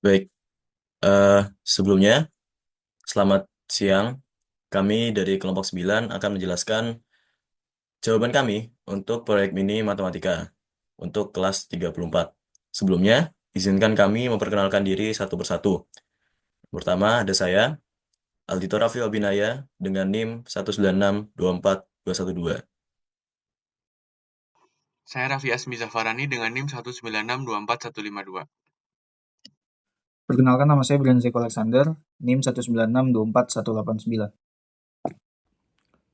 Baik, sebelumnya selamat siang. Kami dari kelompok 9 akan menjelaskan jawaban kami untuk proyek mini matematika untuk kelas 34. Sebelumnya, izinkan kami memperkenalkan diri satu persatu. Pertama, ada saya, Aldito Raffi Albinaya, dengan NIM 1962412. Saya Raffi Asmi Zafarani dengan NIM 1962412. Perkenalkan, nama saya Brian Zeko Alexander, NIM 196241189.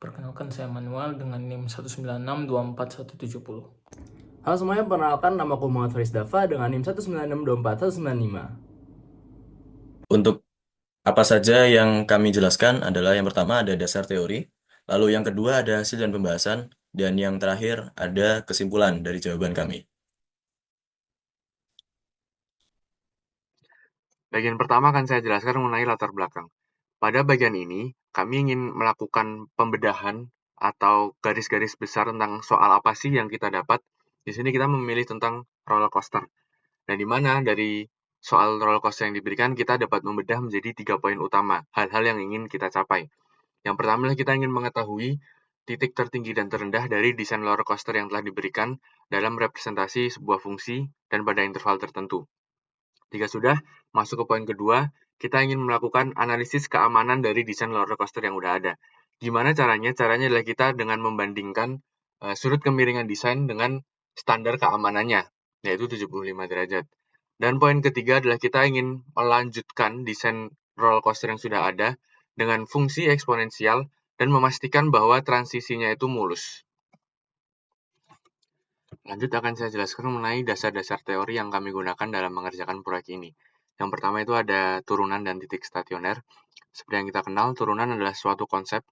Perkenalkan, saya Manuel dengan NIM 196241170. Halo semuanya, perkenalkan nama aku Muhammad Faris Dafa dengan NIM 196241195. Untuk apa saja yang kami jelaskan adalah yang pertama ada dasar teori, lalu yang kedua ada hasil dan pembahasan, dan yang terakhir ada kesimpulan dari jawaban kami. Bagian pertama akan saya jelaskan mengenai latar belakang. Pada bagian ini, kami ingin melakukan pembedahan atau garis-garis besar tentang soal apa sih yang kita dapat. Di sini kita memilih tentang roller coaster. Dan di mana dari soal roller coaster yang diberikan, kita dapat membedah menjadi 3 poin utama, hal-hal yang ingin kita capai. Yang pertama adalah kita ingin mengetahui titik tertinggi dan terendah dari desain roller coaster yang telah diberikan dalam representasi sebuah fungsi dan pada interval tertentu. Jika sudah, masuk ke poin kedua, kita ingin melakukan analisis keamanan dari desain roller coaster yang udah ada. Gimana caranya? Caranya adalah kita dengan membandingkan sudut kemiringan desain dengan standar keamanannya, yaitu 75 derajat. Dan poin ketiga adalah kita ingin melanjutkan desain roller coaster yang sudah ada dengan fungsi eksponensial dan memastikan bahwa transisinya itu mulus. Lanjut akan saya jelaskan mengenai dasar-dasar teori yang kami gunakan dalam mengerjakan proyek ini. Yang pertama itu ada turunan dan titik stasioner. Seperti yang kita kenal, turunan adalah suatu konsep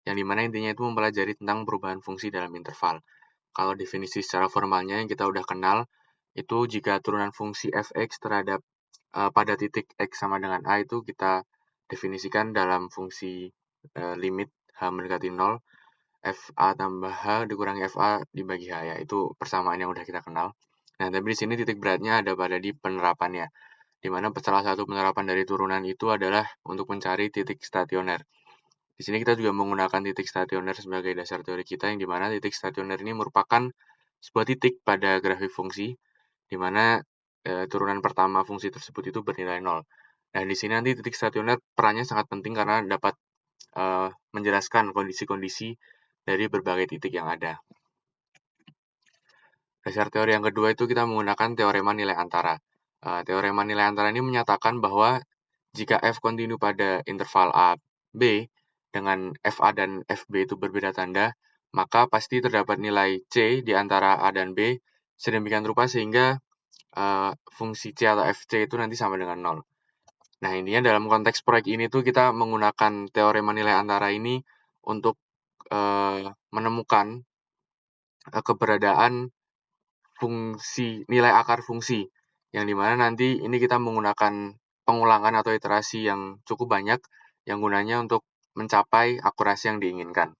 yang dimana intinya itu mempelajari tentang perubahan fungsi dalam interval. Kalau definisi secara formalnya yang kita udah kenal, itu jika turunan fungsi fx terhadap pada titik x sama dengan a itu kita definisikan dalam fungsi limit h mendekati 0 FA tambah H dikurangi FA dibagi H ya, itu persamaan yang udah kita kenal. Nah, tapi di sini titik beratnya ada pada di penerapannya, di mana salah satu penerapan dari turunan itu adalah untuk mencari titik stasioner. Di sini kita juga menggunakan titik stasioner sebagai dasar teori kita, yang dimana titik stasioner ini merupakan sebuah titik pada grafik fungsi, di mana turunan pertama fungsi tersebut itu bernilai 0. Nah, di sini nanti titik stasioner perannya sangat penting karena dapat menjelaskan kondisi-kondisi dari berbagai titik yang ada. Dasar teori yang kedua itu kita menggunakan teorema nilai antara. Teorema nilai antara ini menyatakan bahwa jika F kontinu pada interval A, B, dengan FA dan FB itu berbeda tanda, maka pasti terdapat nilai C di antara A dan B sedemikian rupa sehingga fungsi C atau FC itu nanti sama dengan 0. Nah, intinya dalam konteks proyek ini tuh kita menggunakan teorema nilai antara ini untuk menemukan keberadaan fungsi nilai akar fungsi, yang dimana nanti ini kita menggunakan pengulangan atau iterasi yang cukup banyak yang gunanya untuk mencapai akurasi yang diinginkan.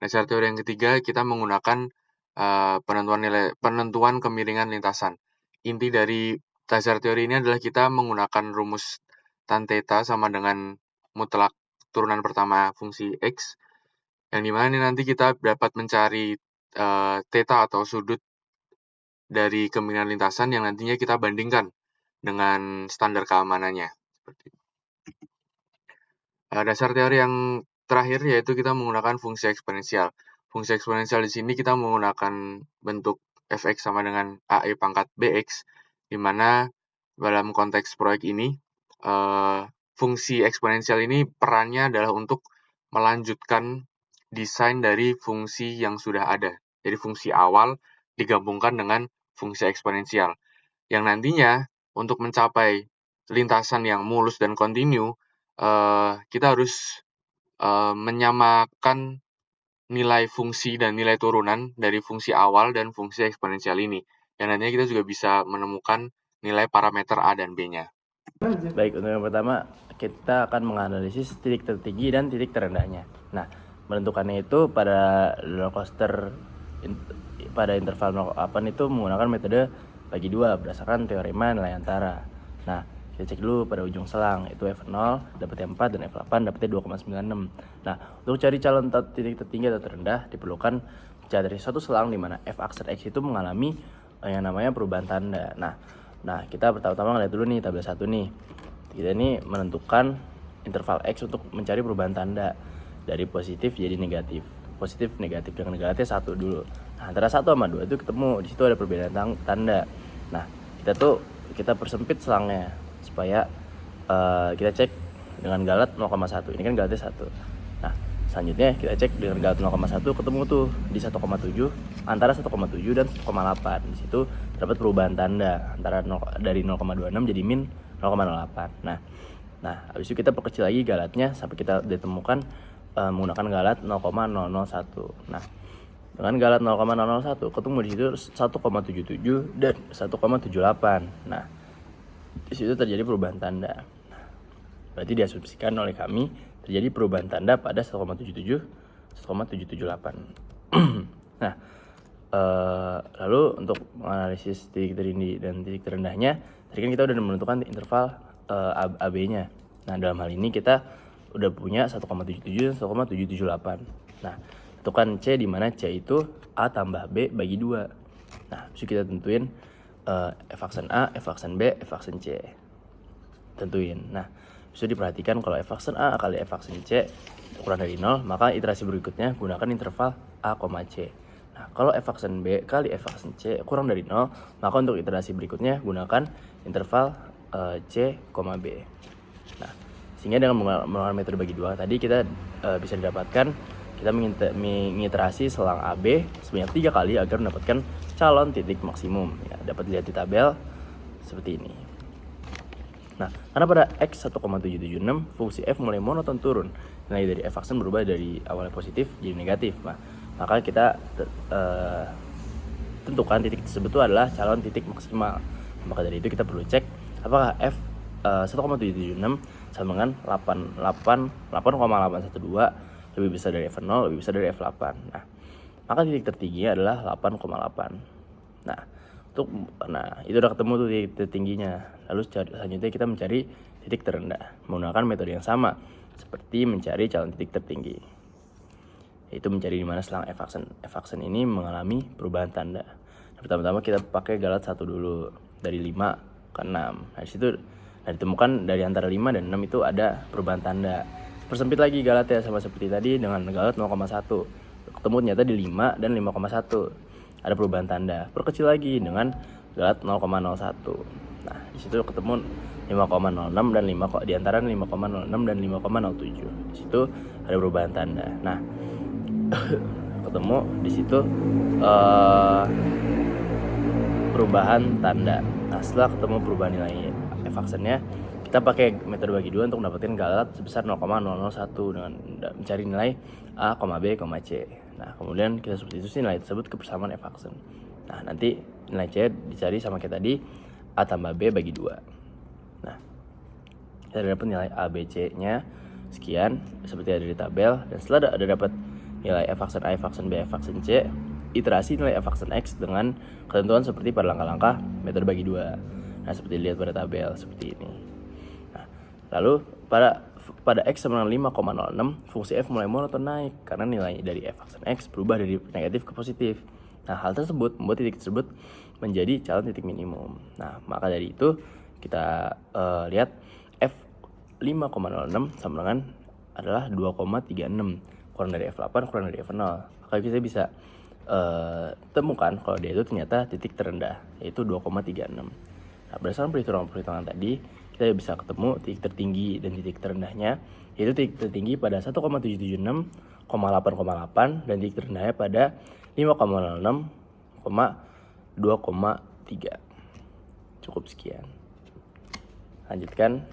Dasar teori yang ketiga kita menggunakan penentuan kemiringan lintasan. Inti dari dasar teori ini adalah kita menggunakan rumus tan theta sama dengan mutlak turunan pertama fungsi x, yang dimana ini nanti kita dapat mencari theta atau sudut dari kemiringan lintasan yang nantinya kita bandingkan dengan standar keamanannya. Dasar teori yang terakhir yaitu kita menggunakan fungsi eksponensial. Fungsi eksponensial di sini kita menggunakan bentuk fx sama dengan ae pangkat bx, di mana dalam konteks proyek ini fungsi eksponensial ini perannya adalah untuk melanjutkan desain dari fungsi yang sudah ada. Jadi fungsi awal digabungkan dengan fungsi eksponensial, yang nantinya untuk mencapai lintasan yang mulus dan kontinu, kita harus menyamakan nilai fungsi dan nilai turunan dari fungsi awal dan fungsi eksponensial ini, yang nantinya kita juga bisa menemukan nilai parameter A dan B-nya. Baik, untuk yang pertama kita akan menganalisis titik tertinggi dan titik terendahnya. Nah, menentukannya itu pada roller coaster pada interval 0 itu menggunakan metode bagi 2 berdasarkan teorema nilai antara. Nah, kita cek dulu pada ujung selang, itu F0 dapatnya 4 dan F8 dapatnya 2,96. Nah, untuk cari calon titik tertinggi atau terendah diperlukan cari suatu selang di mana f aksen X itu mengalami yang namanya perubahan tanda. Nah, kita pertama-tama ngeliat dulu nih tabel 1 nih. Kita ini menentukan interval X untuk mencari perubahan tanda dari positif jadi negatif. Positif negatif dengan negatifnya 1 dulu. Nah, antara 1 sama 2 itu ketemu, di situ ada perbedaan tanda. Nah, kita persempit selangnya supaya kita cek dengan galat 0,1. Ini kan galatnya 1. Nah, selanjutnya kita cek dengan galat 0,1 ketemu tuh di 1,7, antara 1,7 dan 1,8. Di situ dapat perubahan tanda antara dari 0,26 jadi min 0,08. Nah, habis itu kita perkecil lagi galatnya sampai kita ditemukan menggunakan galat 0,001. Nah, dengan galat 0,001 ketemu di situ 1,77 dan 1,78. Nah, di situ terjadi perubahan tanda. Berarti diasumsikan oleh kami terjadi perubahan tanda pada 1,77, 1,778. Nah, lalu untuk menganalisis titik tertinggi dan titik terendahnya, tadi kan kita udah menentukan interval AB-nya. Nah, dalam hal ini kita udah punya 1,77 dan 1,778. Nah, tentukan C di mana C itu A tambah B bagi 2. Nah, bisa kita tentuin F aksen A, F aksen B, F aksen C. Tentuin. Nah, bisa diperhatikan kalau F aksen A kali F aksen C kurang dari 0, maka iterasi berikutnya gunakan interval A, C. Nah, kalau F aksen B kali F aksen C kurang dari 0, maka untuk iterasi berikutnya gunakan interval C, B. Nah, sehingga dengan menggunakan metode bagi 2 tadi kita bisa didapatkan kita mengiterasi selang AB sebanyak 3 kali agar mendapatkan calon titik maksimum. Ya, dapat dilihat di tabel seperti ini. Nah, karena pada X 1,776 fungsi F mulai monoton turun, nilai dari F aksen berubah dari awalnya positif jadi negatif. Nah, maka kita tentukan titik tersebut itu adalah calon titik maksimal. Maka dari itu kita perlu cek apakah F 1,776 sama dengan 8,812 lebih besar dari F0, lebih besar dari F8. Nah, maka titik tertinggi adalah 8,8. Nah, itu udah ketemu tuh titik tertingginya. Lalu selanjutnya kita mencari titik terendah menggunakan metode yang sama seperti mencari calon titik tertinggi, yaitu mencari di mana selang F aksen ini mengalami perubahan tanda. Nah, pertama-tama kita pakai galat 1 dulu dari 5 ke 6. Nah, di situ ditemukan dari antara 5 dan 6 itu ada perubahan tanda. Persempit lagi galatnya sama seperti tadi dengan galat 0,1. Ketemu ternyata di 5 dan 5,1. Ada perubahan tanda. Perkecil lagi dengan galat 0,01. Nah, di situ ketemu 5,06 dan 5 di antara 5,06 dan 5,07. Di situ ada perubahan tanda. Nah, ketemu di situ perubahan tanda. Nah, setelah ketemu perubahan nilai F aksennya, kita pakai metode bagi 2 untuk mendapatkan galat sebesar 0,001 dengan mencari nilai A, B, C. Nah, kemudian kita substitusi nilai tersebut ke persamaan F aksen. Nah, nanti nilai C dicari sama kayak tadi A tambah B bagi 2. Nah, kita dapat nilai A, B, C-nya sekian seperti ada di tabel. Dan setelah ada dapat nilai F aksen A, F aksen B, F aksen C, iterasi nilai F aksen X dengan ketentuan seperti pada langkah-langkah metode bagi 2. Nah, seperti dilihat pada tabel seperti ini. Nah, lalu pada X sama dengan 5,06 fungsi F mulai monoton naik karena nilai dari F aksen X berubah dari negatif ke positif. Nah, hal tersebut membuat titik tersebut menjadi calon titik minimum. Nah, maka dari itu kita lihat F 5,06 sama dengan adalah 2,36 kurang dari F8 kurang dari F0. Maka kita bisa temukan kalau dia itu ternyata titik terendah yaitu 2,36. Nah, berdasarkan perhitungan tadi kita bisa ketemu titik tertinggi dan titik terendahnya, yaitu titik tertinggi pada 1,776, 8,8 dan titik terendahnya pada 5,06, 2,3. Cukup sekian. Lanjutkan.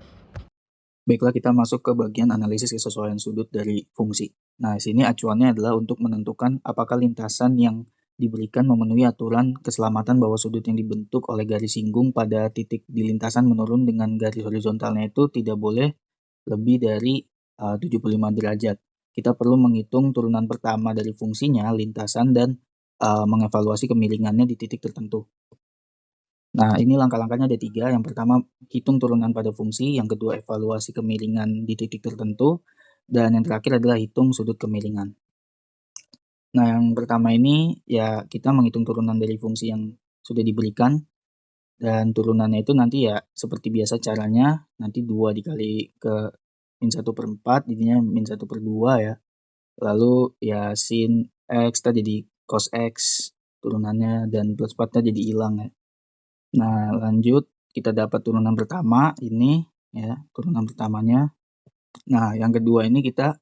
Baiklah, kita masuk ke bagian analisis kesesuaian sudut dari fungsi. Nah, sini acuannya adalah untuk menentukan apakah lintasan yang diberikan memenuhi aturan keselamatan bahwa sudut yang dibentuk oleh garis singgung pada titik di lintasan menurun dengan garis horizontalnya itu tidak boleh lebih dari 75 derajat. Kita perlu menghitung turunan pertama dari fungsinya, lintasan, dan mengevaluasi kemiringannya di titik tertentu. Nah, ini langkah-langkahnya ada 3. Yang pertama, hitung turunan pada fungsi. Yang kedua, evaluasi kemiringan di titik tertentu. Dan yang terakhir adalah hitung sudut kemiringan. Nah, yang pertama ini ya kita menghitung turunan dari fungsi yang sudah diberikan. Dan turunannya itu nanti ya seperti biasa caranya, nanti 2 dikali ke min1/4, jadinya min1/2 ya. Lalu ya sin X tadi jadi cos X turunannya, dan plus 4-nya jadi hilang ya. Nah, lanjut kita dapat turunan pertama ini ya, turunan pertamanya. Nah, yang kedua ini kita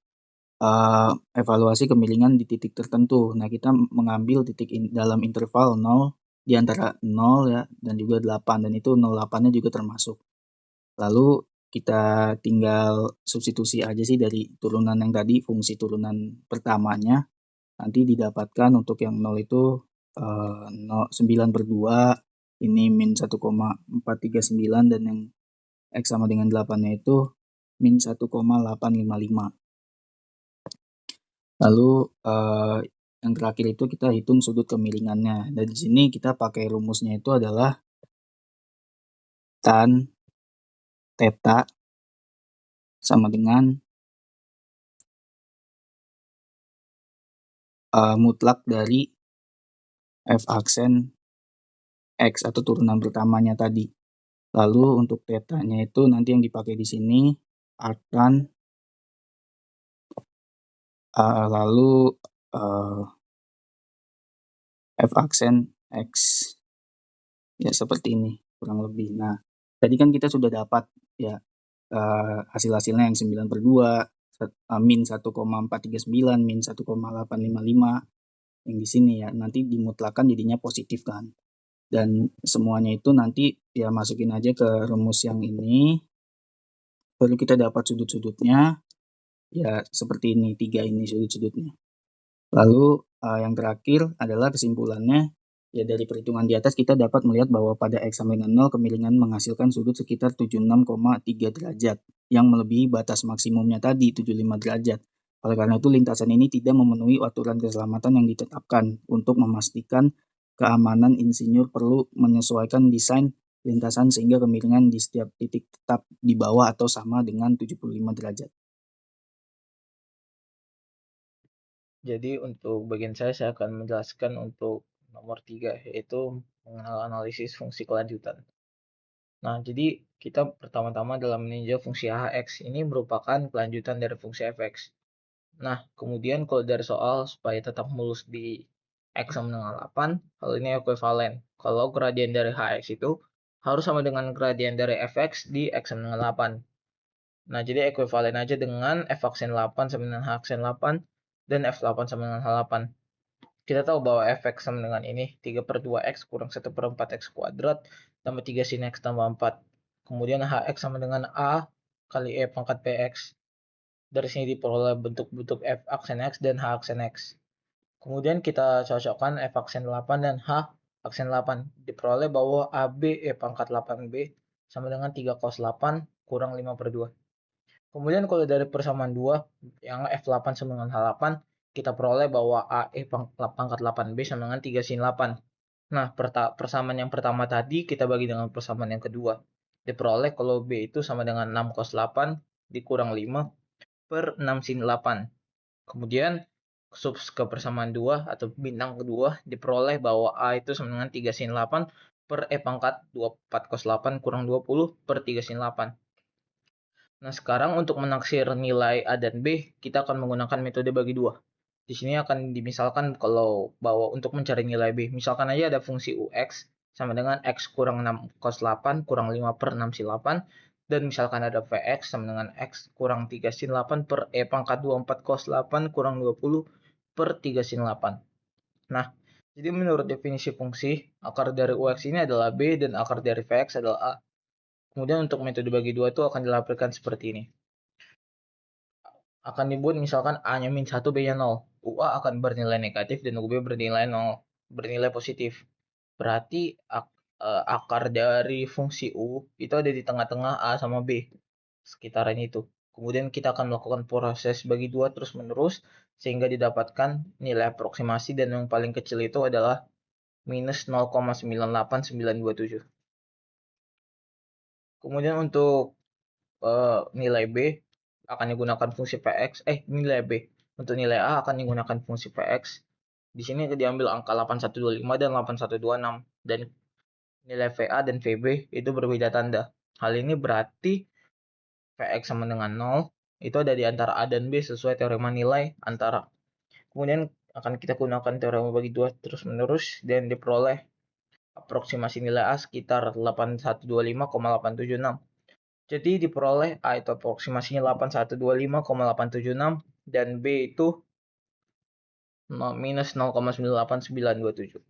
evaluasi kemiringan di titik tertentu. Nah, kita mengambil titik dalam interval 0 di antara 0 ya dan juga 8, dan itu 0,8-nya juga termasuk. Lalu kita tinggal substitusi aja sih dari turunan yang tadi, fungsi turunan pertamanya. Nanti didapatkan untuk yang 0 itu 9/2, ini min 1,439, dan yang X sama dengan 8-nya itu min 1,855. Lalu yang terakhir itu kita hitung sudut kemiringannya. Dan di sini kita pakai rumusnya itu adalah tan theta sama dengan mutlak dari f aksen X atau turunan pertamanya tadi. Lalu untuk theta-nya itu nanti yang dipakai di sini arctan, lalu f aksen X ya seperti ini kurang lebih. Nah, tadi kan kita sudah dapat ya hasil-hasilnya yang 9/2, min 1,439, min 1,855 yang di sini ya. Nanti dimutlakan jadinya positif kan. Dan semuanya itu nanti ya masukin aja ke rumus yang ini. Baru kita dapat sudut-sudutnya ya seperti ini, 3 ini sudut-sudutnya. Lalu yang terakhir adalah kesimpulannya. Ya dari perhitungan di atas kita dapat melihat bahwa pada X sama dengan 0 kemiringan menghasilkan sudut sekitar 76,3 derajat yang melebihi batas maksimumnya tadi 75 derajat. Oleh karena itu lintasan ini tidak memenuhi aturan keselamatan yang ditetapkan. Untuk memastikan keamanan, insinyur perlu menyesuaikan desain lintasan sehingga kemiringan di setiap titik tetap di bawah atau sama dengan 75 derajat. Jadi untuk bagian saya akan menjelaskan untuk nomor 3, yaitu mengenal analisis fungsi kelanjutan. Nah, jadi kita pertama-tama dalam meninjau fungsi hx ini merupakan kelanjutan dari fungsi fx. Nah, kemudian kalau dari soal supaya tetap mulus di x sama dengan 8, hal ini ekuivalen. Kalau gradien dari hx itu harus sama dengan gradien dari fx di x sama dengan 8. Nah, jadi ekuivalen aja dengan f aksen 8 sama dengan h aksen 8 dan f8 sama dengan h8. Kita tahu bahwa fx sama dengan ini 3/2x kurang 1/4x kuadrat tambah 3 sin x tambah 4. Kemudian hx sama dengan a kali e pangkat px. Dari sini diperoleh bentuk-bentuk f aksen x dan h aksen x. Kemudian kita cocokkan f aksen 8 dan h aksen 8. Diperoleh bahwa ab e pangkat 8b sama dengan 3 cos 8 kurang 5/2. Kemudian kalau dari persamaan 2 yang f8 sama dengan h8, kita peroleh bahwa ae pangkat 8b sama dengan 3 sin 8. Nah, persamaan yang pertama tadi kita bagi dengan persamaan yang kedua. Diperoleh kalau b itu sama dengan 6 cos 8 dikurang 5/6 sin 8. Kemudian sub ke persamaan 2 atau bintang kedua diperoleh bahwa a itu sama dengan 3 sin 8 per e pangkat 24 cos 8 kurang 20/3 sin 8. Nah, sekarang untuk menaksir nilai A dan B, kita akan menggunakan metode bagi dua. Di sini akan dimisalkan kalau bahwa untuk mencari nilai B, misalkan aja ada fungsi UX sama dengan X kurang 6 cos 8 kurang 5/6 sin 8, dan misalkan ada VX sama dengan X kurang 3 sin 8 per E pangkat 24 cos 8 kurang 20/3 sin 8. Nah, jadi menurut definisi fungsi, akar dari UX ini adalah B dan akar dari VX adalah A. Kemudian untuk metode bagi dua itu akan dilampirkan seperti ini. Akan dibuat misalkan A-nya min 1, B-nya 0. UA akan bernilai negatif dan UB bernilai 0, bernilai positif. Berarti akar dari fungsi U itu ada di tengah-tengah A sama B, sekitaran itu. Kemudian kita akan melakukan proses bagi dua terus-menerus sehingga didapatkan nilai aproksimasi, dan yang paling kecil itu adalah minus 0,98927. Kemudian untuk nilai B akan digunakan fungsi Px. Nilai B. Untuk nilai A akan digunakan fungsi Px. Di sini diambil angka 8125 dan 8126. Dan nilai VA dan VB itu berbeda tanda. Hal ini berarti Px sama dengan 0. Itu ada di antara A dan B sesuai teorema nilai antara. Kemudian akan kita gunakan teorema bagi dua terus menerus dan diperoleh aproksimasi nilai A sekitar 8125,876. Jadi diperoleh A itu aproksimasinya 8125,876 dan B itu minus 0,989927.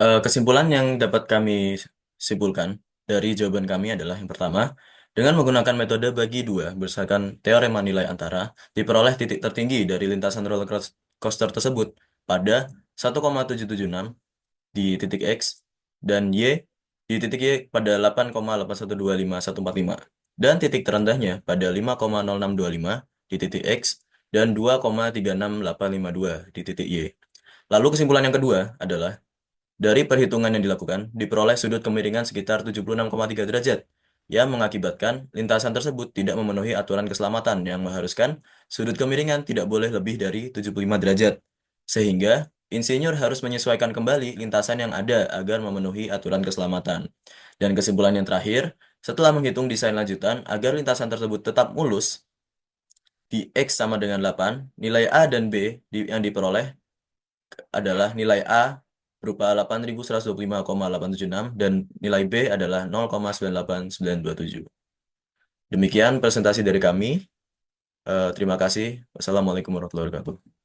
Kesimpulan yang dapat kami simpulkan dari jawaban kami adalah yang pertama, dengan menggunakan metode bagi dua berdasarkan teorema nilai antara, diperoleh titik tertinggi dari lintasan roller coaster tersebut pada 1,776 di titik X dan Y di titik Y pada 8,8125145 dan titik terendahnya pada 5,0625 di titik X dan 2,36852 di titik Y. Lalu kesimpulan yang kedua adalah dari perhitungan yang dilakukan, diperoleh sudut kemiringan sekitar 76,3 derajat, yang mengakibatkan lintasan tersebut tidak memenuhi aturan keselamatan yang mengharuskan sudut kemiringan tidak boleh lebih dari 75 derajat. Sehingga, insinyur harus menyesuaikan kembali lintasan yang ada agar memenuhi aturan keselamatan. Dan kesimpulan yang terakhir, setelah menghitung desain lanjutan agar lintasan tersebut tetap mulus, di X sama dengan 8, nilai A dan B yang diperoleh adalah nilai A berupa 8125,876 dan nilai B adalah 0,98927. Demikian presentasi dari kami. Terima kasih. Wassalamualaikum warahmatullahi wabarakatuh.